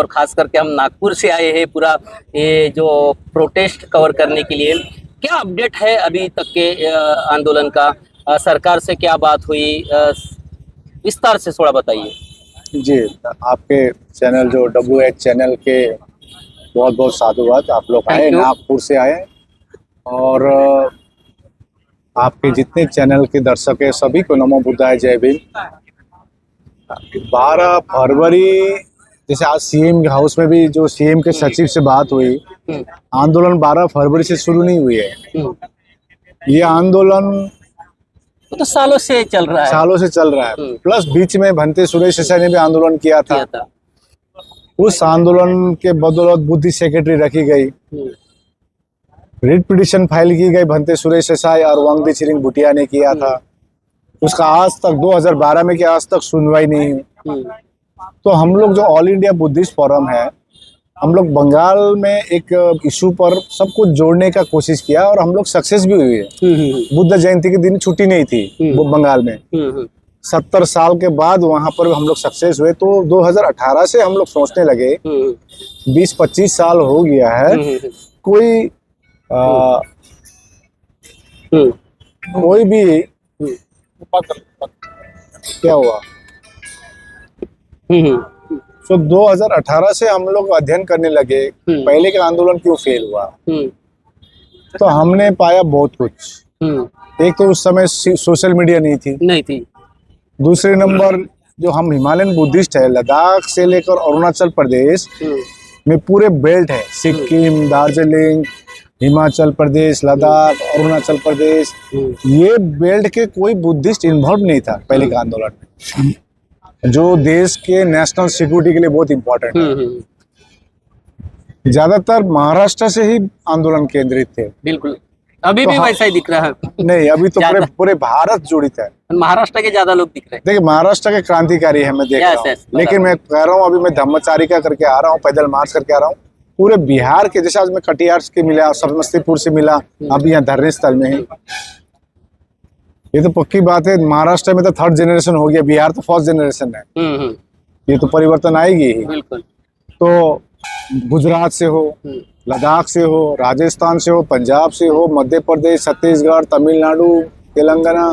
खास करके हम नागपुर से आए हैं पूरा ये जो प्रोटेस्ट कवर करने के लिए। क्या अपडेट है अभी तक के आंदोलन का? सरकार से क्या बात हुई? विस्तार से थोड़ा बताइए। जी, आपके चैनल जो WH चैनल के बहुत बहुत साधुवाद। आप लोग आए, नागपुर से आए, और आपके जितने चैनल के दर्शक हैं सभी को नमो बुद्धाय, जय भीम। 12 फरवरी जैसे आज सीएम हाउस में भी जो सीएम के सचिव से बात हुई, आंदोलन 12 फरवरी से शुरू नहीं हुई है। ये आंदोलन तो सालों से चल रहा है, सालों से चल रहा है। प्लस बीच में भंते सुरेश देसाई ने भी आंदोलन किया था। उस आंदोलन के बदौलत बुद्धि सेक्रेटरी रखी गई, रिट पिटीशन फाइल की गई, भंते सुरेश देसाई और वांगदी चिरिंग भूटिया ने किया था। उसका आज तक 2012 में क्या आज तक सुनवाई नहीं हुई। तो हम लोग जो ऑल इंडिया बुद्धिस्ट फोरम है, हम लोग बंगाल में एक इशू पर सब कुछ जोड़ने का कोशिश किया और हम लोग सक्सेस भी हुए। बुद्ध जयंती के दिन छुट्टी नहीं थी वो बंगाल में। 70 साल के बाद वहां पर हम लोग सक्सेस हुए। तो 2018 से हम लोग सोचने लगे, 20-25 साल हो गया है, कोई कोई भी क्या हुआ। तो 2018 से हम लोग अध्ययन करने लगे पहले का आंदोलन क्यों फेल हुआ। तो हमने पाया बहुत कुछ। एक तो उस समय सोशल मीडिया नहीं थी। दूसरे नंबर जो हम हिमालयन बुद्धिस्ट है, लद्दाख से लेकर अरुणाचल प्रदेश में पूरे बेल्ट है, सिक्किम, दार्जिलिंग, हिमाचल प्रदेश, लद्दाख, अरुणाचल प्रदेश, ये बेल्ट के कोई बुद्धिस्ट इन्वॉल्व नहीं था पहले का आंदोलन में, जो देश के नेशनल सिक्योरिटी के लिए बहुत इम्पोर्टेंट है। ज्यादातर महाराष्ट्र से ही आंदोलन केंद्रित थे। बिल्कुल, अभी भी वैसा ही दिख रहा है। नहीं, अभी तो पूरे भारत जुड़ित है। महाराष्ट्र के ज्यादा लोग दिख रहे हैं। देखिए, महाराष्ट्र के क्रांतिकारी है, मैं देख रहा हूँ। लेकिन मैं कह रहा हूँ, अभी मैं धम्मचारिका करके आ रहा हूँ, पैदल मार्च करके आ रहा हूँ। पूरे बिहार के, जैसे आज मैं कटिहार के मिला, समस्तीपुर से मिला, अभी यहाँ धरने स्थल में है। ये तो पक्की बात है, महाराष्ट्र में तो 3rd जनरेशन हो गया, बिहार तो 1st जनरेशन है। ये तो परिवर्तन आएगी ही। बिल्कुल। तो गुजरात से हो, लद्दाख से हो, राजस्थान से हो, पंजाब से हो, मध्य प्रदेश, छत्तीसगढ़, तमिलनाडु, तेलंगाना,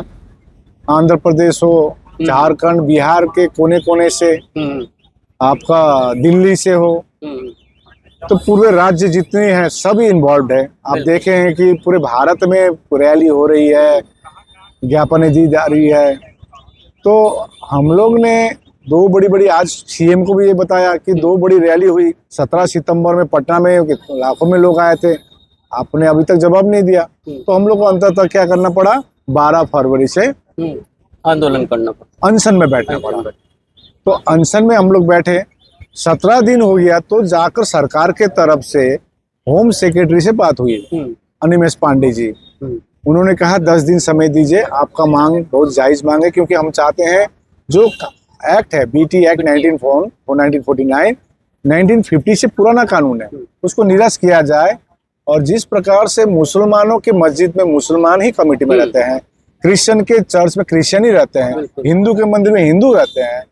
आंध्र प्रदेश हो, झारखंड, बिहार के कोने कोने से, आपका दिल्ली से हो, तो पूरे राज्य जितने हैं सभी इन्वॉल्व है। आप देखे हैं कि पूरे भारत में रैली हो रही है, ज्ञापन दी जा रही है। तो हम लोग ने 2 बड़ी आज सीएम को भी ये बताया कि 2 बड़ी रैली हुई 17 सितंबर में पटना में, लाखों में लोग आए थे। आपने अभी तक जवाब नहीं दिया। तो हम लोग को अंततः क्या करना पड़ा, 12 फरवरी से आंदोलन करना पड़ा, अनशन में बैठना पड़ा। तो अनशन में हम लोग बैठे, 17 दिन हो गया। तो जाकर सरकार के तरफ से होम सेक्रेटरी से बात हुई, अनिमेष पांडे जी। उन्होंने कहा 10 दिन समय दीजिए, आपका मांग बहुत जायज मांग है, क्योंकि हम चाहते हैं जो एक्ट है, BT एक्ट 1949, 1950 से पुराना कानून है, उसको निरस्त किया जाए। और जिस प्रकार से मुसलमानों के मस्जिद में मुसलमान ही कमेटी में रहते हैं, क्रिश्चियन के चर्च में क्रिश्चियन ही रहते हैं, हिंदू के मंदिर में हिंदू रहते हैं,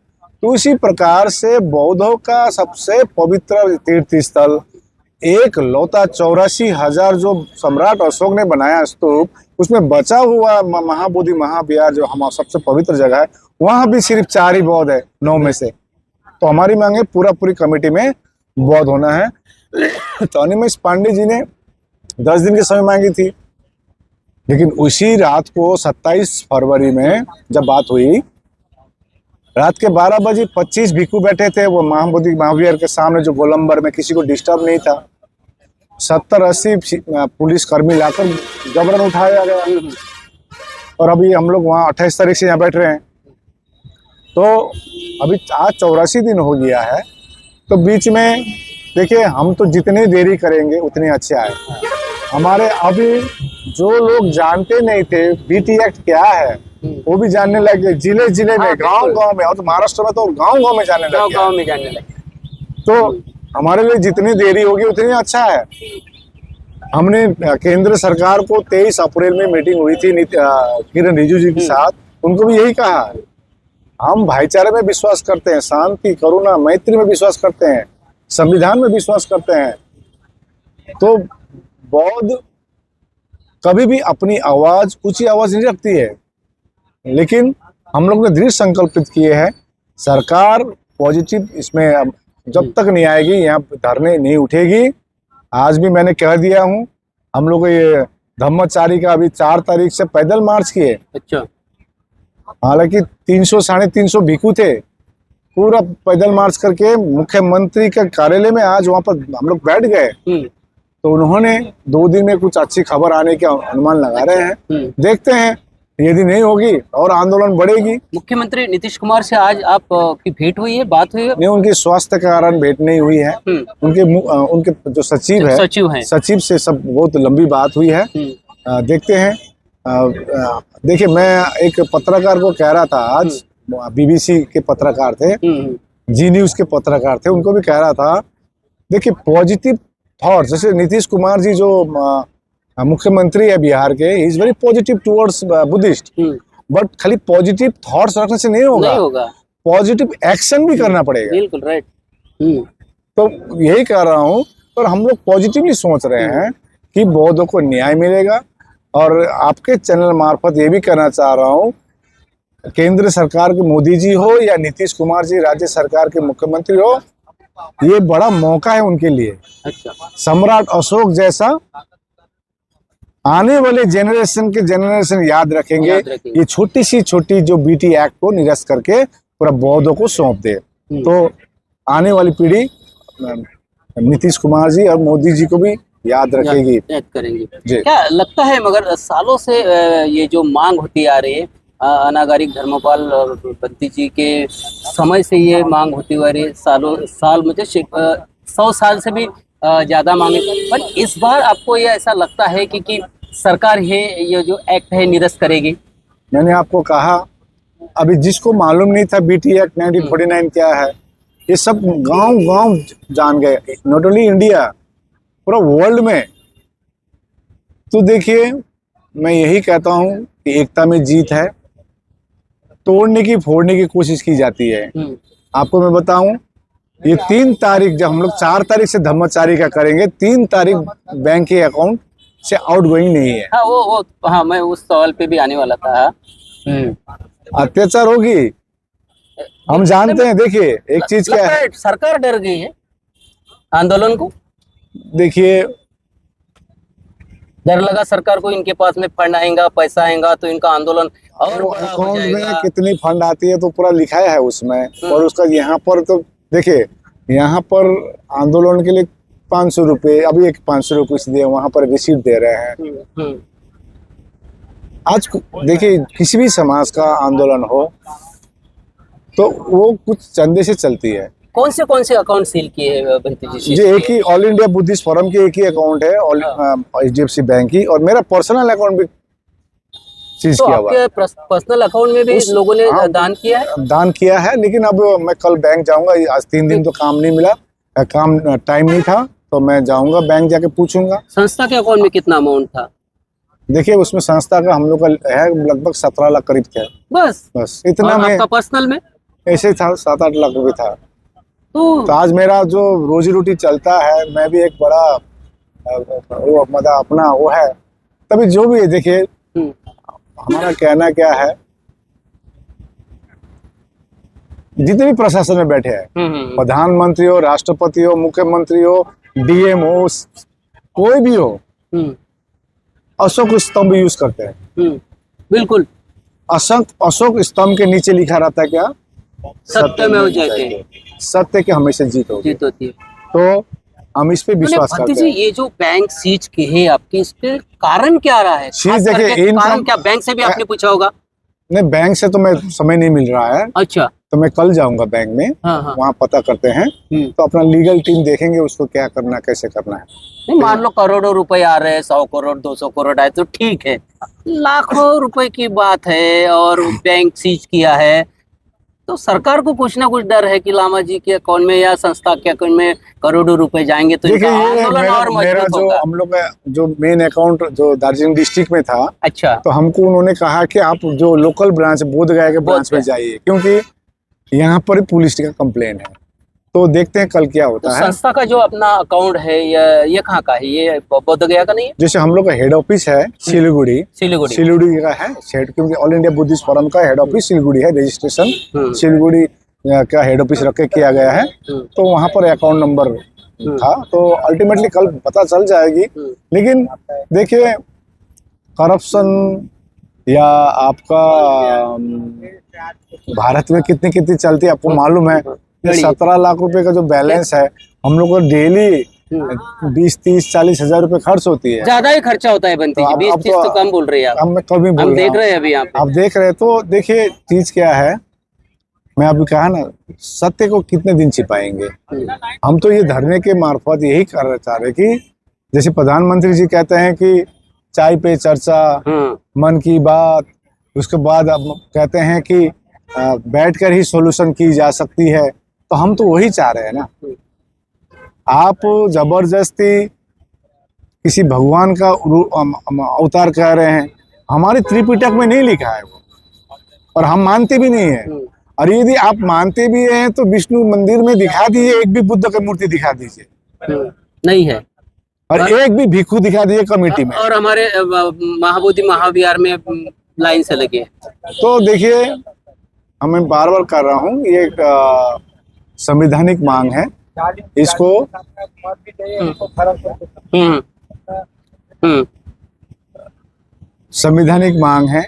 तो इसी प्रकार से बौद्धों का सबसे पवित्र तीर्थ स्थल, एक लौता 84,000 जो सम्राट अशोक ने बनाया स्तूप, उसमें बचा हुआ महाबोधि महाविहार जो हमारा सबसे पवित्र जगह है, वहां भी सिर्फ 4 ही बौद्ध है 9 में से। तो हमारी मांग है पूरी कमेटी में बौद्ध होना है। तो अनिमेष पांडे जी ने 10 दिन की समय मांगी थी, लेकिन उसी रात को 27 फरवरी में जब बात हुई, रात के 12 बजे 25 भिक्षु बैठे थे वो महाबोधि महाविहार के सामने, जो गोलंबर में, किसी को डिस्टर्ब नहीं था। 70-80 पुलिस कर्मी लाकर जबरन उठाया गया। और अभी हम लोग वहाँ 28 तारीख से यहाँ बैठ रहे हैं। तो अभी आज 84 दिन हो गया है। तो बीच में देखिए, हम तो जितनी देरी करेंगे उतने अच्छे आए। हमारे अभी जो लोग जानते नहीं थे BT एक्ट क्या है, वो भी जानने लगे, जिले जिले में, गांव में। और तो महाराष्ट्र में तो गांव में जाने लगे। तो हमारे लिए जितनी देरी होगी उतनी अच्छा है। हमने केंद्र सरकार को 23 अप्रैल में मीटिंग हुई थी किरण रिजिजू जी के साथ, उनको भी यही कहा, हम भाईचारे में विश्वास करते हैं, शांति, करुणा, मैत्री में विश्वास करते हैं, संविधान में विश्वास करते हैं। तो बौद्ध कभी भी अपनी आवाज, ऊंची आवाज नहीं रखती है, लेकिन हम लोग ने दृढ़ संकल्पित किए हैं, सरकार पॉजिटिव इसमें अब जब तक नहीं आएगी यहाँ धरने नहीं उठेगी। आज भी मैंने कह दिया हूँ, हम लोग ये धम्मचारी का अभी 4 तारीख से पैदल मार्च किए। अच्छा, हालांकि 300 साढ़े 300 भिखू थे, पूरा पैदल मार्च करके मुख्यमंत्री के कार्यालय में आज वहां पर हम लोग बैठ गए। तो उन्होंने 2 दिन में कुछ अच्छी खबर आने के अनुमान लगा रहे हैं। देखते हैं, यदि नहीं होगी और आंदोलन बढ़ेगी। मुख्यमंत्री नीतीश कुमार से आज आप की भेंट हुई है, बात हुई है? नहीं, उनकी स्वास्थ्य के कारण भेंट नहीं हुई है। उनके जो सचिव है, सचिव से सब बहुत लंबी बात हुई है। देखते हैं। देखिए, मैं एक पत्रकार को कह रहा था आज, बीबीसी के पत्रकार थे, जी न्यूज के पत्रकार थे, उनको भी कह रहा था, देखिए पॉजिटिव थॉट्स, जैसे नीतीश कुमार जी जो मुख्यमंत्री है बिहार के, is very positive towards Buddhist, but खाली पॉजिटिव थॉट्स रखने से नहीं होगा, पॉजिटिव एक्शन भी करना पड़ेगा। बिल्कुल राइट। तो यही कह रहा हूँ, पर हम लोग पॉजिटिवली सोच रहे हैं कि बौद्धों को न्याय मिलेगा। और आपके चैनल मार्फत ये भी कहना चाह रहा हूँ, केंद्र सरकार के मोदी जी हो या नीतीश कुमार जी राज्य सरकार के मुख्यमंत्री हो, ये बड़ा मौका है उनके लिए। अच्छा, सम्राट अशोक जैसा आने वाले जनरेशन याद रखेंगे। ये छोटी जो बीटी एक्ट को निरस्त करके पूरा बौद्धों को सौंप दे, तो आने वाली पीढ़ी नीतीश कुमार जी और मोदी जी को भी याद रखेगी, याद करेंगे। क्या लगता है, मगर सालों से ये जो मांग होती आ रही है, अनागारिक धर्मपाल और बंती जी के समय से ये मांग होती हुई आ रही है, साल मुझे 100 साल से भी ज्यादा मांगे, पर इस बार आपको ये ऐसा लगता है कि सरकार ये जो एक्ट है निरस्त करेगी? मैंने आपको कहा, अभी जिसको मालूम नहीं था बीटी एक्ट 1949 क्या है, ये सब गांव जान गए, नॉट ओनली इंडिया, पूरा वर्ल्ड में। तो देखिए, मैं यही कहता हूँ कि एकता में जीत है, तोड़ने की फोड़ने की कोशिश की जाती है। आपको मैं बताऊं, ये 3 तारीख, जब हम लोग 4 तारीख से धम्मचारी का करेंगे, 3 तारीख बैंक के अकाउंट से आउटगोइंग नहीं है। हाँ, मैं उस सवाल पे भी आने वाला था। अत्याचार होगी, हम जानते हैं। देखिए, एक चीज क्या है, सरकार डर गई है आंदोलन को। देखिए, डर लगा सरकार को, इनके पास में फंड आएगा, पैसा आएगा, तो इनका आंदोलन और बड़ा हो अकाउंट जाएगा। में कितनी फंड आती है तो पूरा लिखा है उसमें। और उसका यहाँ पर तो देखिए, यहाँ पर आंदोलन के लिए 500 रुपये, अभी एक 500 रुपये दिए, वहां पर रिसीट दे रहे हैं। आज देखिए, किसी भी समाज का आंदोलन हो तो वो कुछ चंदे से चलती है। कौन से अकाउंट सील किए बंती जी? जी, एक ही ऑल इंडिया बुद्धिस्ट फोरम की एक ही अकाउंट है, HDFC बैंक की, और मेरा पर्सनल अकाउंट भी सीज किया हुआ है। पर्सनल अकाउंट में भी लोगों ने दान किया है, लेकिन अब मैं कल बैंक जाऊंगा। आज 3 दिन तो काम नहीं मिला, टाइम नहीं था, तो मैं जाऊंगा बैंक, जाके पूछूंगा। संस्था के अकाउंट में कितना अमाउंट था? देखिए, उसमें संस्था का हम लोग का है लगभग 17 लाख करीब था। बस इतना में। आपका पर्सनल में ऐसे था, 7-8 लाख रुपए था। तो आज मेरा जो रोजी रोटी चलता है, मैं भी एक बड़ा वो मतलब अपना वो है, तभी जो भी है। देखिए, हमारा कहना क्या है, जितने भी प्रशासन में बैठे हैं, प्रधानमंत्री हो, राष्ट्रपति हो, मुख्यमंत्री हो, DM हो, कोई भी हो, अशोक स्तंभ यूज करते हैं। बिल्कुल, अशोक स्तंभ के नीचे लिखा रहता है क्या? सत्यमेव जयते, सत्य की हमेशा जीत होती है। तो हम इस पे विश्वास करते हैं। ये जो बैंक सीज की है आपकी, इसके कारण क्या रहा है? देखिए, कारण क्या, बैंक से भी आपने पूछा होगा? नहीं, बैंक से तो मैं समय नहीं मिल रहा है। अच्छा, तो मैं कल जाऊंगा बैंक में। वहाँ पता करते हैं, तो अपना लीगल टीम देखेंगे उसको क्या करना, कैसे करना है। नहीं, मान लो करोड़ों रुपए आ रहे हैं, 100 करोड़ 200 करोड़ आए तो ठीक है, लाखों रुपए की बात है और बैंक सीज किया है, तो सरकार को कुछ ना कुछ डर है कि लामा जी के अकाउंट में या संस्था के अकाउंट में करोड़ों रुपए जाएंगे तो इनका आंदोलन और मजबूत होगा। हम लोग का जो मेन अकाउंट जो दार्जिलिंग डिस्ट्रिक्ट में था, अच्छा, तो हमको उन्होंने कहा कि आप जो लोकल ब्रांच बोधगया के ब्रांच में जाइए, क्योंकि यहाँ पर पुलिस का कंप्लेन है। तो देखते हैं कल क्या तो होता है। संस्था का जो अपना अकाउंट है ये कहाँ का है? ये बोध गया का नहीं है? जैसे हम लोग का हेड ऑफिस है सिलीगुड़ी, सिलीगुड़ी। सिलीगुड़ी का है क्योंकि ऑल इंडिया बुद्धिस्ट फोरम का हेड ऑफिस सिलीगुड़ी है, रजिस्ट्रेशन सिलीगुड़ी का हेड ऑफिस रख के किया गया है। तो वहां पर अकाउंट नंबर था, तो अल्टीमेटली कल पता चल जाएगी। लेकिन देखिए, करप्शन या आपका भारत में कितनी कितनी चलती है आपको मालूम है। 17 लाख रुपए का जो बैलेंस है, हम लोग को डेली 20-30-40 हजार रुपए खर्च होती है। ज्यादा ही खर्चा होता है बंटी जी, 20-30 तो कम बोल रही है आप। अब मैं कभी बोल हम रहा देख हूँ, रहे हैं अभी यहाँ पे। आप देख रहे हैं। तो देखिए चीज क्या है, मैं अभी कहा ना, सत्य को कितने दिन छिपाएंगे। हम तो ये धरने के मार्फत यही करना चाह रहे कि जैसे प्रधानमंत्री जी कहते हैं कि चाय पे चर्चा, मन की बात, उसके बाद अब कहते हैं कि बैठकर ही सॉल्यूशन की जा सकती है। तो हम तो वही चाह रहे हैं ना। आप जबरदस्ती किसी भगवान का अवतार कह रहे हैं, हमारे त्रिपिटक में नहीं लिखा है वो, और हम मानते भी नहीं है। और यदि आप मानते भी हैं तो विष्णु मंदिर में दिखा दीजिए, एक भी बुद्ध की मूर्ति दिखा दीजिए, नहीं है। और एक भी भिक्षु दिखा दीजिए कमेटी में। और हमारे महाबोधि महाविहार में लाइन से लगे। तो देखिए, मैं बार बार कर रहा हूँ, ये एक संवैधानिक मांग है, इसको संवैधानिक मांग है।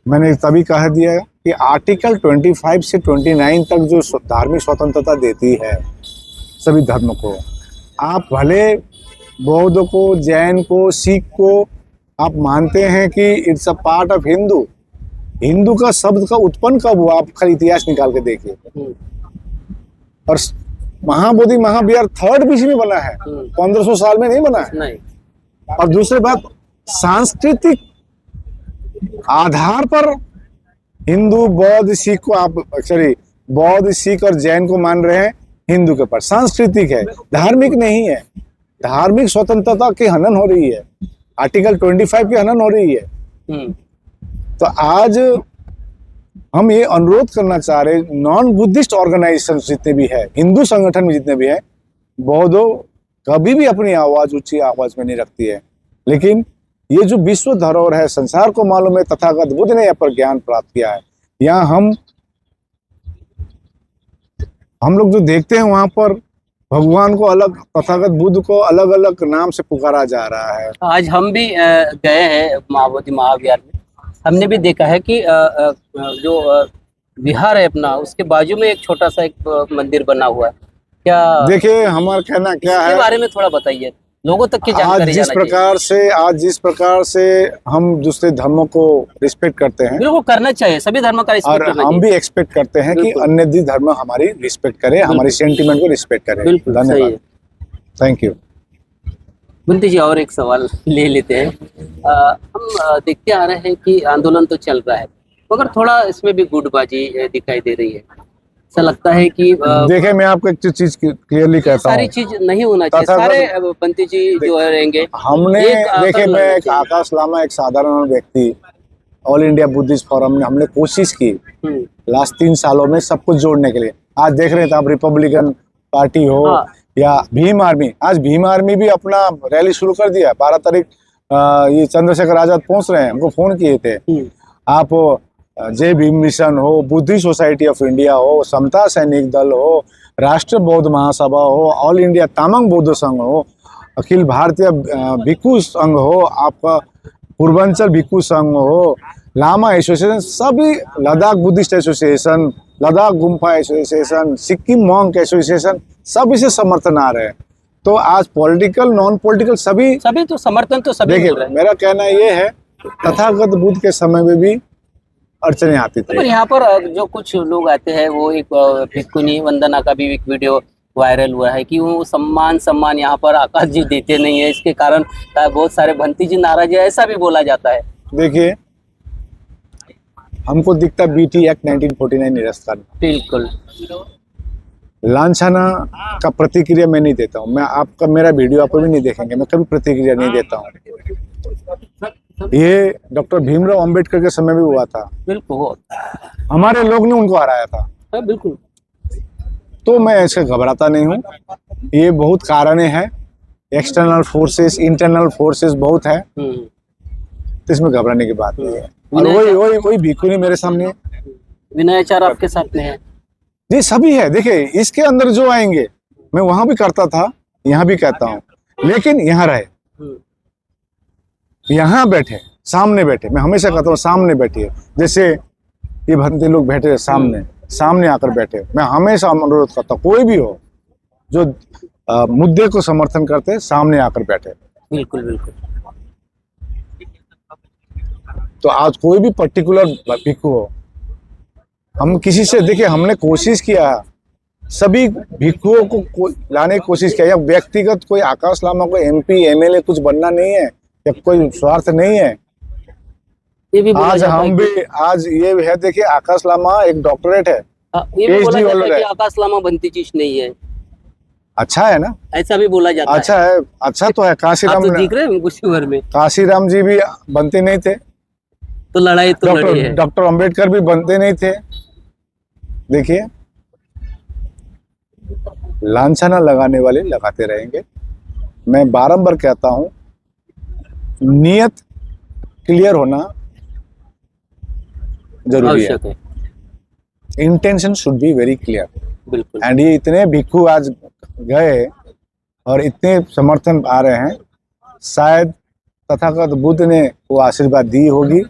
मैंने तभी कह दिया कि आर्टिकल 25 से 29 तक जो धार्मिक स्वतंत्रता देती है सभी धर्म को, आप भले बौद्ध को, जैन को, सिख को आप मानते हैं कि it's a part of Hindu. Hindu का शब्द का उत्पन्न कब हुआ, आप खाली इतिहास निकाल के देखिए। और महाबोधि महाविहार 3rd BC में बना है, 1500 साल में नहीं बना है। नहीं। और दूसरी बात, सांस्कृतिक आधार पर हिंदू, बौद्ध, सिख को आप बौद्ध, सिख और जैन को मान रहे हैं हिंदू के पर, सांस्कृतिक है, धार्मिक नहीं है। धार्मिक स्वतंत्रता की हनन हो रही है, आर्टिकल 25 की हनन हो रही है। तो आज हम ये अनुरोध करना चाह रहे, नॉन बुद्धिस्ट ऑर्गेनाइजेशन जितने भी है, हिंदू संगठन में जितने भी है, बौद्धों कभी भी अपनी आवाज ऊंची आवाज में नहीं रखती है। लेकिन ये जो विश्व धरोहर है, संसार को मालूम है तथागत बुद्ध ने यहाँ पर ज्ञान प्राप्त किया है। यहाँ हम लोग जो देखते हैं, वहां पर भगवान को अलग, तथागत बुद्ध को अलग अलग नाम से पुकारा जा रहा है। आज हम भी गए हैं महाबोधि महाविहार में, हमने भी देखा है कि जो विहार है अपना, उसके बाजू में एक छोटा सा एक मंदिर बना हुआ है। क्या देखिए, हमारा कहना क्या है, इसके बारे में थोड़ा बताइए, लोगों तक की जानकारी। आज जिस प्रकार से हम दूसरे धर्मों को रिस्पेक्ट करते हैं, बिल्कुल करना चाहिए, सभी धर्मों का रिस्पेक्ट और करना हम चाहिए। भी एक्सपेक्ट करते हैं कि अन्य धर्म हमारी रिस्पेक्ट करें, हमारी सेंटिमेंट को रिस्पेक्ट करें। धन्यवाद, थैंक यू। बंटी जी, और एक सवाल ले लेते हैं। हम देखते आ रहे हैं कि आंदोलन तो चल रहा है, मगर थोड़ा इसमें भी गुटबाजी दिखाई दे रही है। ऐसा लगता है कि देखिए, मैं आपको एक चीज क्लियरली कहता हूँ, सारी चीज नहीं होना चाहिए, सारे बंटी जी जो रहेंगे। हमने देखिए, मैं एक आकाश लामा, एक साधारण व्यक्ति, ऑल इंडिया बुद्धिस्ट फोरम में हमने कोशिश की लास्ट 3 सालों में सब कुछ जोड़ने के लिए। आज देख रहे थे आप, रिपब्लिकन पार्टी हो या भीम आर्मी, आज भीम आर्मी भी अपना रैली शुरू कर दिया। 12 तारीख ये चंद्रशेखर आजाद पहुंच रहे हैं, हमको फोन किए थे। आप जय भीम मिशन हो, बुद्धिस्ट सोसाइटी ऑफ इंडिया हो, समता सैनिक दल हो, राष्ट्रीय बौद्ध महासभा हो, ऑल इंडिया तामांग बौद्ध संघ हो, अखिल भारतीय भिक्षु संघ हो, आपका पूर्वांचल भिक्षु संघ हो, लामा एसोसिएशन, सभी, Ladakh Buddhist association, Ladakh gompa association, Sikkim monk association, सब इसे समर्थन आ रहे हैं। तो आज पॉलिटिकल, नॉन पॉलिटिकल सभी तो समर्थन तो सभी देखिए, मिल रहे हैं। मेरा कहना ये है, तथागत बुद्ध के समय में भी अड़चने आती थी। पर यहाँ पर जो कुछ लोग आते हैं, वो एक भिक्षुनी वंदना का भी एक वीडियो वायरल हुआ है कि वो सम्मान यहाँ पर आकाश जी देते नहीं है, इसके कारण बहुत सारे भंती जी नाराज है, ऐसा भी बोला जाता है। देखिए, हमको दिखता BT एक्ट 1949 निरस्त करना, बिल्कुल लांछना का प्रतिक्रिया मैं नहीं देता हूँ। मैं आपका, मेरा वीडियो आप भी नहीं देखेंगे, मैं कभी प्रतिक्रिया नहीं देता हूँ। ये डॉक्टर भीमराव अंबेडकर के समय भी हुआ था, बिल्कुल, हमारे लोग ने उनको हराया था। बिल्कुल। तो मैं ऐसे घबराता नहीं हूँ। ये बहुत कारण है, एक्सटर्नल फोर्सेस इंटरनल फोर्सेस बहुत है, तो इसमें घबराने की बात नहीं है। और वही भिखुनी मेरे सामने है। विनयाचार आपके साथ में है। जी सभी है। देखिए इसके अंदर जो आएंगे, मैं वहां भी करता था, यहाँ भी कहता हूँ, लेकिन यहाँ रहे, यहाँ बैठे, सामने बैठे। मैं हमेशा कहता हूँ सामने बैठिए। जैसे ये भंते लोग बैठे सामने आकर बैठे। मैं हमेशा अनुरोध करता हूँ, कोई भी हो जो मुद्दे को समर्थन करते, सामने आकर बैठे। बिल्कुल बिल्कुल। तो आज कोई भी पर्टिकुलर भिक्खु हो, हम किसी से, देखिए हमने कोशिश किया, सभी भिक्षुओं को लाने की कोशिश किया। या व्यक्तिगत कोई आकाश लामा को MP MLA कुछ बनना नहीं है, या कोई स्वार्थ नहीं है। ये भी बोला आज जाता है हम भी, आज ये है, देखिए आकाश लामा एक डॉक्टरेट है, ये भी बोला PhD जाता होल्डर है कि है। आकाश लामा बनती चीज नहीं है। अच्छा है ना, ऐसा भी बोला जाता अच्छा है, अच्छा तो है। आप काशीराम तो दिख रहे हैं कुछ उम्र में, काशीराम जी भी बनते नहीं थे, तो लड़ाई तो लड़ी है। डॉक्टर अंबेडकर भी बनते नहीं थे। देखिए लांछना लगाने वाले लगाते रहेंगे। मैं बारंबार कहता हूं, नियत क्लियर होना जरूरी है। आवश्यक है। Intention should be very clear. बिल्कुल। एंड ये इतने भिक्षु आज गए और इतने समर्थन आ रहे हैं, शायद तथागत बुद्ध ने वो आशीर्वाद दी होगी।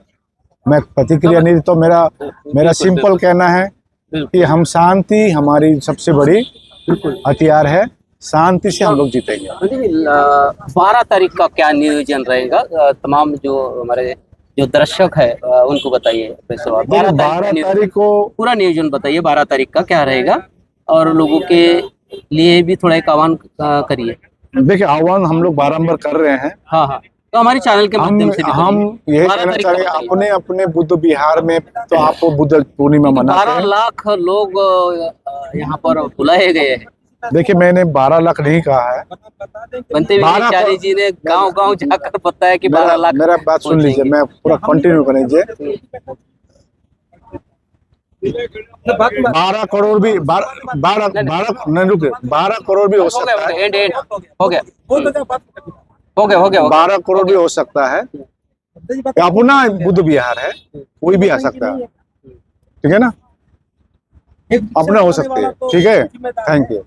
मैं प्रतिक्रिया नहीं, तो मेरा सिंपल कहना है कि हम शांति हमारी सबसे बड़ी हथियार है। शांति से हम लोग जीतेंगे। 12 तारीख का क्या नियोजन रहेगा? तमाम जो हमारे जो दर्शक है उनको बताइए। 12 तारीख को पूरा नियोजन बताइए, 12 तारीख का क्या रहेगा, और लोगों के लिए भी थोड़ा एक आह्वान करिए। देखिए आह्वान हम लोग बारंबार कर रहे हैं। हाँ हाँ, तो हमारे चैनल के माध्यम से भी हम यही कहना चाहेंगे, अपने अपने बुद्ध विहार में तो आपको बुद्ध पूर्णिमा मनाते 12 हैं। लाख लोग यहाँ पर बुलाए गए हैं। देखिए मैंने 12 लाख नहीं कहा है। बनते विनयाचार्य जी ने गांव गांव जाकर बताया कि 12 लाख। मेरा बात सुन लीजिए, मैं पूरा कंटिन्यू कर लीजिए। 12 करोड़ भी 12 नहीं रुके, 12 करोड़ भी हो सकता है। एंड हो गया हो गया हो गया। 12 करोड़ भी हो सकता है। अपना बुद्ध विहार है, कोई भी आ सकता है, ठीक है ना, अपना हो सकते हैं। ठीक है, थैंक यू।